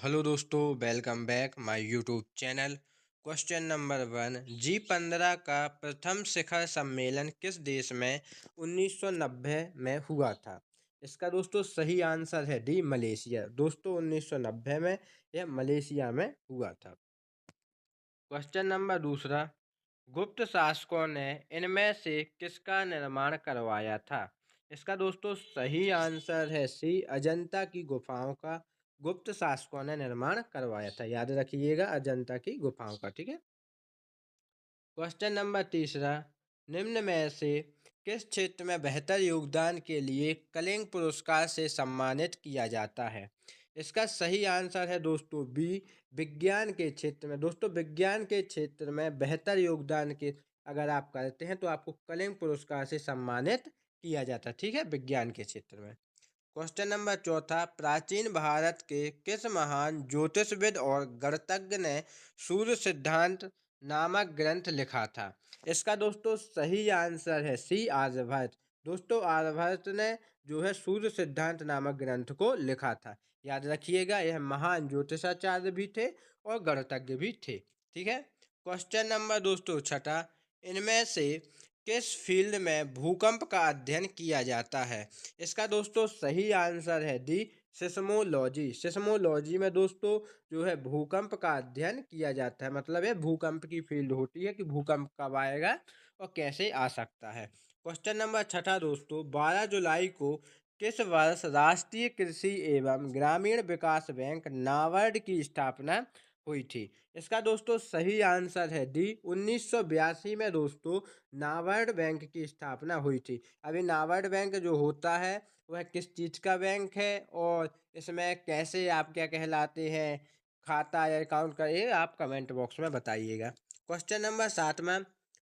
Hello दोस्तों, welcome back my YouTube channel. Question number 1, G15 का प्रथम शिखर सम्मेलन किस देश में 1990 में हुआ था? इसका दोस्तों सही आंसर है डी, मलेशिया। दोस्तों 1990 में यह मलेशिया में हुआ था। क्वेश्चन नंबर दूसरा, गुप्त शासकों ने इनमें से किसका निर्माण करवाया था? इसका दोस्तों सही आंसर है सी, अजंता की गुफाओं का गुप्त शासकों ने निर्माण करवाया था। याद रखिएगा, अजंता की गुफाओं का। ठीक है। क्वेश्चन नंबर तीसरा, निम्न में से किस क्षेत्र में बेहतर योगदान के लिए कलिंग पुरस्कार से सम्मानित किया जाता है? इसका सही आंसर है दोस्तों बी, विज्ञान के क्षेत्र में। दोस्तों विज्ञान के क्षेत्र में बेहतर योगदान के अगर आप करते हैं तो आपको कलिंग पुरस्कार से सम्मानित किया जाता है। ठीक है, विज्ञान के क्षेत्र में। क्वेश्चन नंबर चौथा, प्राचीन भारत के किस महान ज्योतिषविद और गणितज्ञ ने सूर्य सिद्धांत नामक ग्रंथ लिखा था? इसका दोस्तों सही आंसर है सी, आर्यभट्ट। दोस्तों आर्यभट्ट ने जो है सूर्य सिद्धांत नामक ग्रंथ को लिखा था। याद रखिएगा, यह महान ज्योतिषाचार्य भी थे और गणितज्ञ भी थे। ठीक है। क्वेश्चन नंबर दोस्तों छठा, इनमें से किस फील्ड में भूकंप का अध्ययन किया जाता है? इसका दोस्तों सही आंसर है डी, सिस्मोलॉजी। सिस्मोलॉजी में दोस्तों जो है भूकंप का अध्ययन किया जाता है। मतलब ये भूकंप की फील्ड होती है कि भूकंप कब आएगा और कैसे आ सकता है। क्वेश्चन नंबर छठा दोस्तों, 12 जुलाई को किस वर्ष राष्ट्रीय कृषि एवं ग्रामीण विकास बैंक नाबार्ड की स्थापना हुई थी? इसका दोस्तों सही आंसर है डी, 1982 में दोस्तों नाबार्ड बैंक की स्थापना हुई थी। अभी नाबार्ड बैंक जो होता है वह किस चीज़ का बैंक है और इसमें कैसे आप क्या कहलाते हैं, खाता या अकाउंट का, ये आप कमेंट बॉक्स में बताइएगा। क्वेश्चन नंबर 7वां,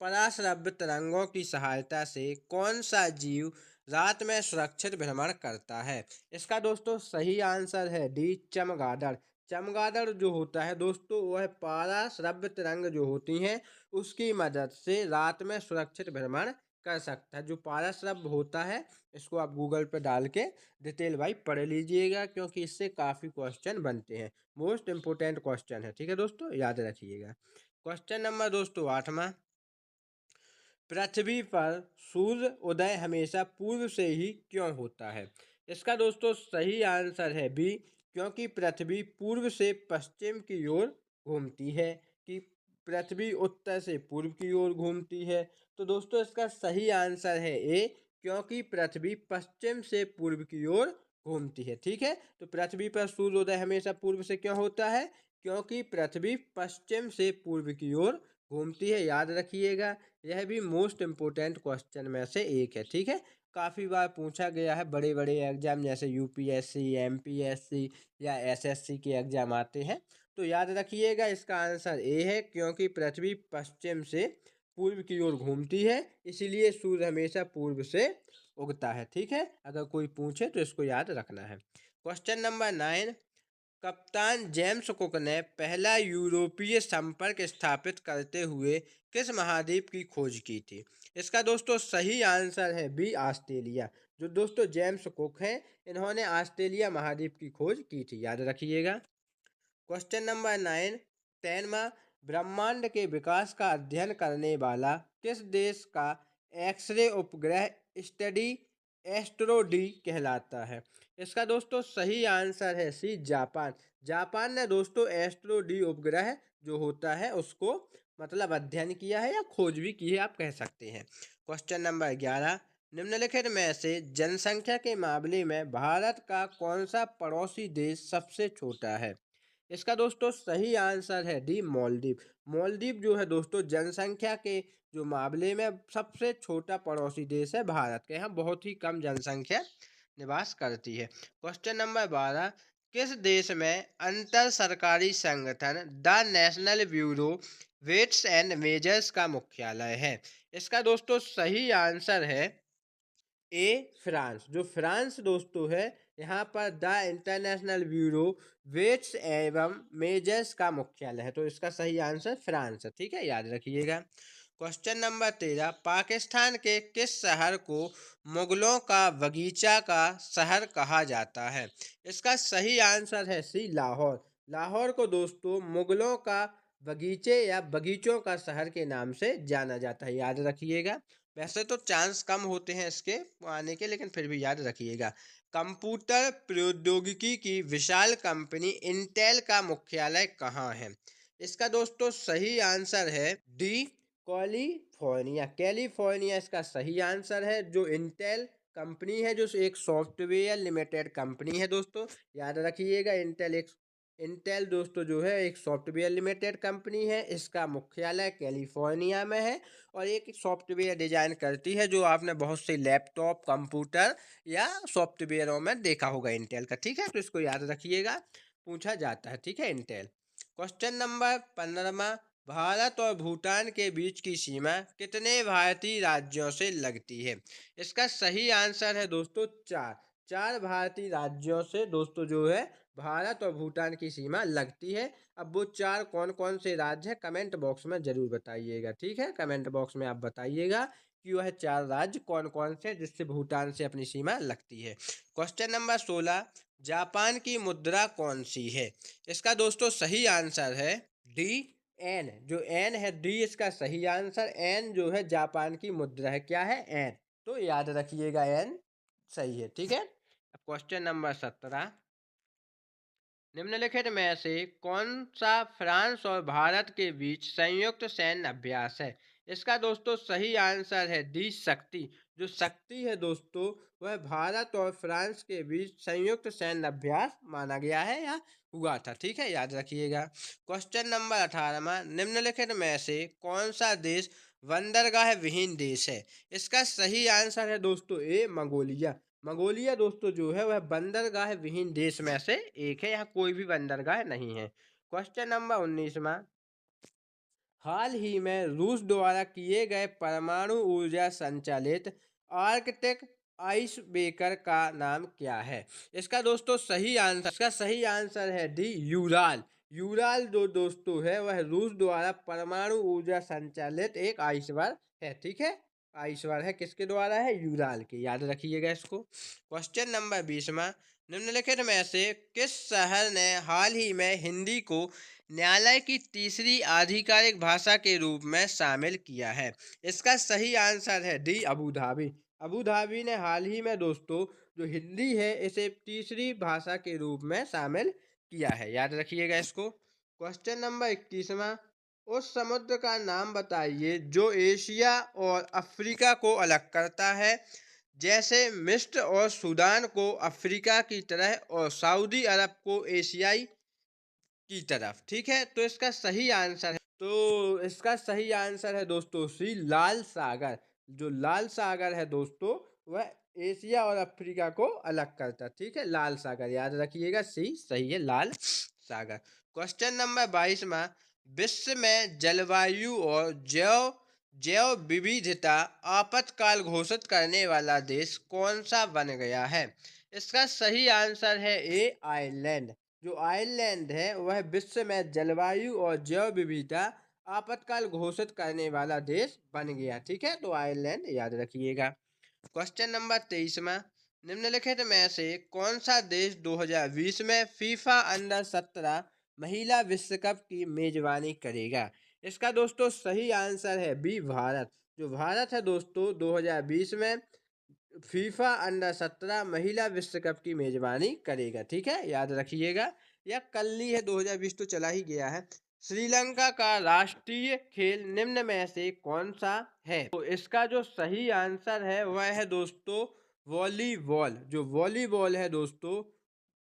पराश्रव्य तरंगों की सहायता से कौन सा जीव रात में सुरक्षित भ्रमण करता है? इसका दोस्तों सही आंसर है डी, चमगादड़। चमगादड़ जो होता है दोस्तों वह पराश्रव्य तरंग जो होती हैं उसकी मदद से रात में सुरक्षित भ्रमण कर सकता है। जो पाराश्रव्य होता है इसको आप गूगल पे डाल के डिटेल वाइज पढ़ लीजिएगा, क्योंकि इससे काफ़ी क्वेश्चन बनते हैं। मोस्ट इंपोर्टेंट क्वेश्चन है। ठीक है दोस्तों, याद रखिएगा। क्वेश्चन नंबर दोस्तों 8वां, पृथ्वी पर सूर्य उदय हमेशा पूर्व से ही क्यों होता है? इसका दोस्तों सही आंसर है बी, क्योंकि पृथ्वी पूर्व से पश्चिम की ओर घूमती है। कि पृथ्वी उत्तर से पूर्व की ओर घूमती है। तो दोस्तों इसका सही आंसर है ए, क्योंकि पृथ्वी पश्चिम से पूर्व की ओर घूमती है। ठीक है। तो पृथ्वी पर सूर्योदय हमेशा पूर्व से क्यों होता है? क्योंकि पृथ्वी पश्चिम से पूर्व की ओर घूमती है। याद रखिएगा, यह भी मोस्ट इम्पोर्टेंट क्वेश्चन में से एक है। ठीक है। काफ़ी बार पूछा गया है, बड़े बड़े एग्जाम जैसे यूपीएससी, एमपीएससी या एसएससी के एग्जाम आते हैं। तो याद रखिएगा, इसका आंसर ए है, क्योंकि पृथ्वी पश्चिम से पूर्व की ओर घूमती है, इसीलिए सूर्य हमेशा पूर्व से उगता है। ठीक है। अगर कोई पूछे तो इसको याद रखना है। क्वेश्चन नंबर 9, कप्तान जेम्स कुक ने पहला यूरोपीय संपर्क स्थापित करते हुए किस महाद्वीप की खोज की थी? इसका दोस्तों सही आंसर है बी, ऑस्ट्रेलिया। जो दोस्तों जेम्स कुक हैं इन्होंने ऑस्ट्रेलिया महाद्वीप की खोज की थी। याद रखिएगा। क्वेश्चन नंबर 9, 10वां, ब्रह्मांड के विकास का अध्ययन करने वाला किस देश का एक्सरे उपग्रह स्टडी एस्ट्रो डी कहलाता है? इसका दोस्तों सही आंसर है सी, जापान। जापान ने दोस्तों एस्ट्रो डी उपग्रह जो होता है उसको मतलब अध्ययन किया है या खोज भी की है, आप कह सकते हैं। क्वेश्चन नंबर 11, निम्नलिखित में से जनसंख्या के मामले में भारत का कौन सा पड़ोसी देश सबसे छोटा है? इसका दोस्तों सही आंसर है डी, मालदीव। मालदीव जो है दोस्तों जनसंख्या के जो मामले में सबसे छोटा पड़ोसी देश है भारत के। यहाँ बहुत ही कम जनसंख्या निवास करती है। क्वेश्चन नंबर 12, किस देश में अंतर सरकारी संगठन the national bureau weights and measures का मुख्यालय है? इसका दोस्तों सही आंसर है ए, फ्रांस। जो फ्रांस दोस्तों है यहाँ पर द इंटरनेशनल ब्यूरो वेट्स एवं मेजर्स का मुख्यालय है। तो इसका सही आंसर फ्रांस है। ठीक है, याद रखिएगा। क्वेश्चन नंबर 13, पाकिस्तान के किस शहर को मुगलों का बगीचा का शहर कहा जाता है? इसका सही आंसर है सी, लाहौर। लाहौर को दोस्तों मुगलों का बगीचे या बगीचों का शहर के नाम से जाना जाता है, याद रखिएगा। वैसे तो चांस कम होते हैं इसके आने के, लेकिन फिर भी याद रखिएगा। कंप्यूटर प्रौद्योगिकी की विशाल कंपनी इंटेल का मुख्यालय कहाँ है? इसका दोस्तों सही आंसर है डी, कैलिफोर्निया। कैलिफोर्निया इसका सही आंसर है। जो इंटेल कंपनी है, जो एक सॉफ्टवेयर लिमिटेड कंपनी है दोस्तों, याद रखिएगा। इंटेल दोस्तों जो है एक सॉफ्टवेयर लिमिटेड कंपनी है, इसका मुख्यालय कैलिफोर्निया में है। और एक सॉफ्टवेयर डिजाइन करती है, जो आपने बहुत से लैपटॉप, कंप्यूटर या सॉफ्टवेयरों में देखा होगा इंटेल का, ठीक है। तो इसको याद रखिएगा, पूछा जाता है, ठीक है, इंटेल। क्वेश्चन नंबर 15, भारत और भूटान के बीच की सीमा कितने भारतीय राज्यों से लगती है? इसका सही आंसर है दोस्तों चार। चार भारतीय राज्यों से दोस्तों जो है भारत और भूटान की सीमा लगती है। अब वो चार कौन कौन से राज्य हैं, कमेंट बॉक्स में जरूर बताइएगा, ठीक है। कमेंट बॉक्स में आप बताइएगा कि वह चार राज्य कौन कौन से जिससे भूटान से अपनी सीमा लगती है। क्वेश्चन नंबर 16, जापान की मुद्रा कौन सी है? इसका दोस्तों सही आंसर है डी, एन। जो एन है, डी इसका सही आंसर। एन जो है जापान की मुद्रा है, क्या है? एन। तो याद रखिएगा, एन सही है, ठीक है। अब क्वेश्चन नंबर 17, निम्नलिखित में से कौन सा फ्रांस और भारत के बीच संयुक्त सैन्य अभ्यास है? इसका दोस्तों सही आंसर है डी, शक्ति। जो शक्ति है दोस्तों, वह भारत और फ्रांस के बीच संयुक्त सैन्य अभ्यास माना गया है या हुआ था, ठीक है, याद रखिएगा। क्वेश्चन नंबर 18, निम्नलिखित में से कौन सा देश बंदरगाह विहीन देश है? इसका सही आंसर है दोस्तों ए, मंगोलिया। मंगोलिया दोस्तों जो है वह बंदरगाह विहीन देश में से एक है, यहाँ कोई भी बंदरगाह नहीं है। क्वेश्चन नंबर 19, हाल ही में रूस द्वारा किए गए परमाणु ऊर्जा संचालित आर्कटिक आइस ब्रेकर का नाम क्या है? इसका सही आंसर है डी, यूराल। यूराल जो दोस्तों है वह रूस द्वारा परमाणु ऊर्जा संचालित एक आइसबार है, ठीक है। आइसबार है, किसके द्वारा है? यूराल के, याद रखिएगा इसको। क्वेश्चन नंबर 20, निम्नलिखित में से किस शहर ने हाल ही में हिंदी को न्यायालय की तीसरी आधिकारिक भाषा के रूप में शामिल किया है? इसका सही आंसर है D, Abu Dhabi. Abu Dhabi ने हाल ही में दोस्तों जो हिंदी है इसे तीसरी भाषा के रूप में शामिल किया है, याद रखिएगा इसको। क्वेश्चन नंबर 21, उस समुद्र का नाम बताइए जो एशिया और अफ्रीका को अलग करता है, जैसे मिस्र और सूडान को अफ्रीका की तरह और सऊदी अरब को एशियाई की तरफ, ठीक है। तो इसका सही आंसर है दोस्तों सी, लाल सागर। जो लाल सागर है दोस्तों वह एशिया और अफ्रीका को अलग करता, ठीक है, लाल सागर, याद रखिएगा, सी सही है, लाल सागर। क्वेश्चन नंबर 22, विश्व में जलवायु और जैव जैव विविधता आपातकाल घोषित करने वाला देश कौन सा बन गया है? इसका सही आंसर है ए, आयरलैंड। जो आयरलैंड है वह विश्व में जलवायु और जैव विविधता आपातकाल घोषित करने वाला देश बन गया, ठीक है। तो आयरलैंड याद रखिएगा। क्वेश्चन नंबर 23, निम्नलिखित में से कौन सा देश 2020 में फीफा अंडर 17 महिला विश्व कप की मेजबानी करेगा? इसका दोस्तों सही आंसर है बी, भारत। जो भारत है दोस्तों 2020 में फीफा अंडर 17 महिला विश्व कप की मेजबानी करेगा, ठीक है, याद रखिएगा। या कल ही है, 2020 तो चला ही गया है। श्रीलंका का राष्ट्रीय खेल निम्न में से कौन सा है? तो इसका जो सही आंसर है वह है दोस्तों वॉलीबॉल। जो वॉलीबॉल है दोस्तों,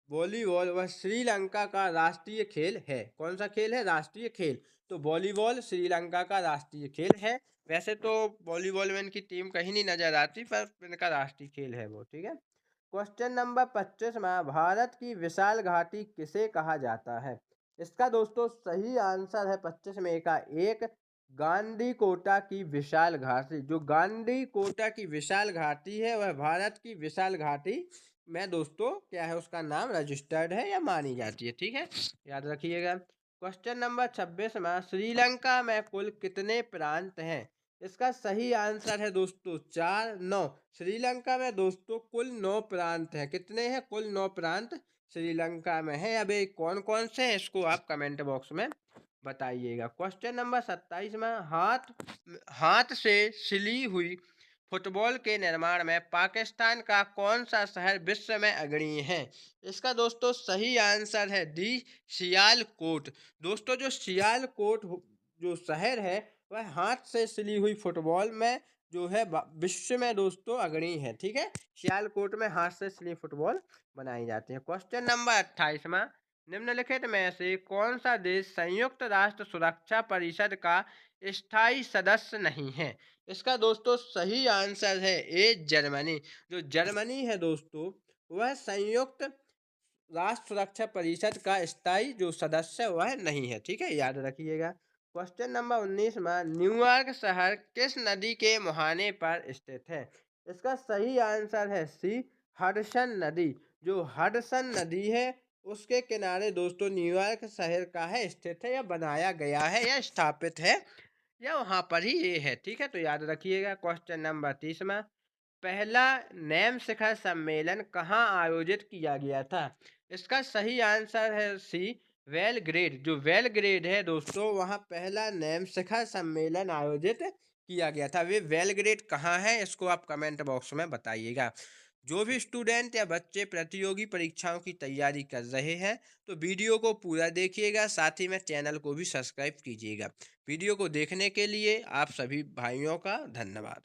वॉलीबॉल वह श्रीलंका का राष्ट्रीय खेल है। कौन सा खेल है? राष्ट्रीय खेल। तो वॉलीबॉल श्रीलंका का राष्ट्रीय खेल है। वैसे तो वॉलीबॉल में इनकी टीम कहीं नहीं नजर आती, पर इनका राष्ट्रीय खेल है वो, ठीक है। क्वेश्चन नंबर 25, भारत की विशाल घाटी किसे कहा जाता है? इसका दोस्तों सही आंसर है 25 में का एक, गांडी कोटा की विशाल घाटी। जो गांडी कोटा की विशाल घाटी है वह भारत की विशाल घाटी में दोस्तों क्या है, उसका नाम रजिस्टर्ड है या मानी जाती है, ठीक है, याद रखिएगा। क्वेश्चन नंबर 26, श्रीलंका में कुल कितने प्रांत हैं? इसका सही आंसर है दोस्तों 4, 9। श्रीलंका में दोस्तों कुल 9 प्रांत हैं। कितने हैं? कुल 9 प्रांत श्रीलंका में है। अब ये कौन कौन से हैं इसको आप कमेंट बॉक्स में बताइएगा। क्वेश्चन नंबर 27 में हाथ से सिली हुई फुटबॉल के निर्माण में पाकिस्तान का कौन सा शहर विश्व में अग्रणी है? इसका दोस्तों सही आंसर है डी, सियालकोट। दोस्तों जो जो शहर है वह हाथ से सिली हुई फुटबॉल में जो है विश्व में दोस्तों अग्रणी है। ठीक है, सियालकोट में हाथ से सिली फुटबॉल बनाई जाती है। क्वेश्चन नंबर 28 में निम्नलिखित में से कौन सा देश संयुक्त राष्ट्र सुरक्षा परिषद का स्थायी सदस्य नहीं है? इसका दोस्तों सही आंसर है ए, जर्मनी। जो जर्मनी है दोस्तों वह संयुक्त राष्ट्र सुरक्षा परिषद का स्थायी जो सदस्य वह नहीं है। ठीक है, याद रखिएगा। क्वेश्चन नंबर 19 में न्यूयॉर्क शहर किस नदी के मुहाने पर स्थित है? इसका सही आंसर है सी, हडसन नदी। जो हडसन नदी है उसके किनारे दोस्तों न्यूयॉर्क शहर का है स्थित है, या बनाया गया है, या स्थापित है, या वहां पर ही ये है। ठीक है, तो याद रखिएगा। क्वेश्चन नंबर 30 में पहला नैम शिखर सम्मेलन कहाँ आयोजित किया गया था? इसका सही आंसर है सी, बेलग्रेड। जो बेलग्रेड है दोस्तों वहाँ पहला नैम शिखर सम्मेलन आयोजित किया गया था। वे बेलग्रेड कहाँ है इसको आप कमेंट बॉक्स में बताइएगा। जो भी स्टूडेंट या बच्चे प्रतियोगी परीक्षाओं की तैयारी कर रहे हैं तो वीडियो को पूरा देखिएगा, साथ ही में चैनल को भी सब्सक्राइब कीजिएगा। वीडियो को देखने के लिए आप सभी भाइयों का धन्यवाद।